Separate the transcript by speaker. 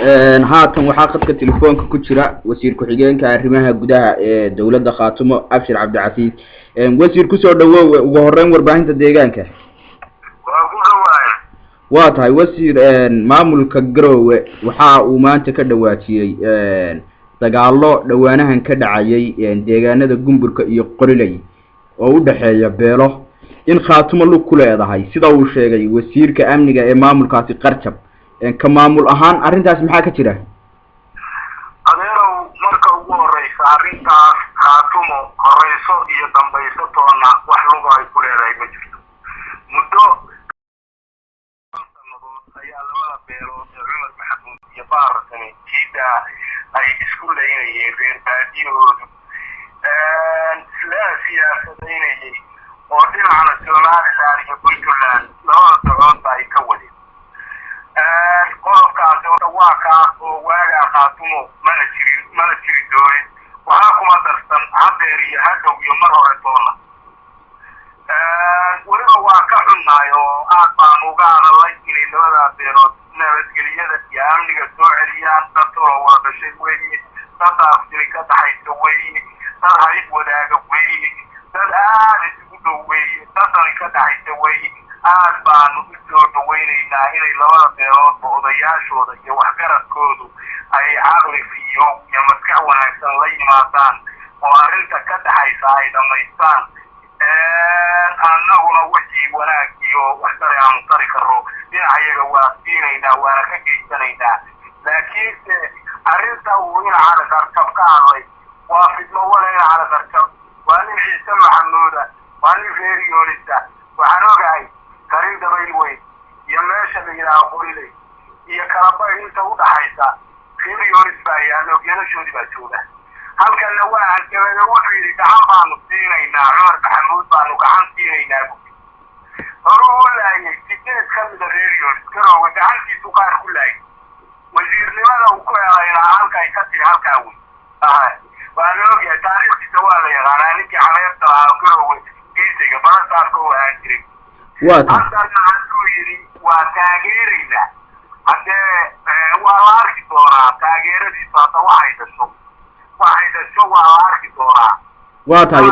Speaker 1: haatan waxaa qadka telefoonka ku jira wasiir ku-xigeenka arrimaha gudaha ee dawladda Khaatumo Abshir Cabdicasiis. wasiir ku soo dhawow ugu horeyn warbaahinta deegaanka. waa tahay wasiir maamulka Garowe waxa uu maanta ka dhawaajiyay dagaalo dhawaanahan ka dhacayay deegaanada Gumburka iyo Qoriley oo u dhaxeeya beelo in Khaatumo lug ku leedahay sida uu sheegay wasiirka amniga ee maamulkaasi Qarjab. ka maamul ahaan arrintaas maxaa ka jira?
Speaker 2: adeerow marka ugu horeysa arrintaas Khaatumo horeyso iyo dambayso toona wax lugu ay ku leedahay ma jirto. muddo ayaa labada beelood ee Cumar Maxamuud iyo Baarkani jiida ay isku leeyihiin reer baadiyoodu siyaasadeynayay oo dhinaca Somaliland iyo Puntland labada socod ay ka wadeen. qofkaasi waa kaas oo waaga Khaatumo mana jiri doonin waxaa kuma darsan hadeer iyo hadhow iyo mar hore toona. weliba waa ka xunnaay oo aad baan uga hadalay inay labada beelood nabadgelyada iyo amniga soo celiyaan dad oo wada dhashay weeye, dad afjiri ka dhaxaysa weeye, dad hayb wadaaga weeye, dad aad isugu dhow weeye, dadani ka dhaxaysa weeye. aad baanu u soo dhawaynaynaa inay labada beelood odayaashooda iyo waxgaradkoodu ay caqli iyo maskax wanaagsan la yimaadaan oo arrinta ka dhaxaysa ay dhammaystaan. annaguna wixii wanaag iyo wax kale aanu tari karro dhinacayaga waa siinaynaa waana ka geysanaynaa. laakiinse arrinta uu dhinaca Qarjab ka hadlay waa fidmo wala dhinaca Qarjab waa nin Ciise Maxamuuda waa nin reer Yoonisa. waxaan ogahay karin dabayl weyn iyo meesha la yidhaaho Qoriley iyo Kalaba inta u dhaxaysa reer Yoonis baa yaallo geelashoodii baa jooga. halkanna waa hanjabada wuxuu yidhi gacan baanu siinaynaa Cumar Maxamuud baanu gacan siinaynaa. horuu u laayay 8 ka mida reer Yoonis Garowe gacantiisu qaar ku laayay. wasiirnimada uu ku helayna halkay ka tiri halkaa wey. waa la ogyahay taariikhdiisa waa la yaqaanaa ninkii caleebta lahaa Garowe geesiga barasaarka u ahaan jiray. hadduu yidhi waa taageeraynaa haddee waa la arki doonaa taageeradiisa hadda waxay dhasho waa la arki doonaa.
Speaker 1: waa tahay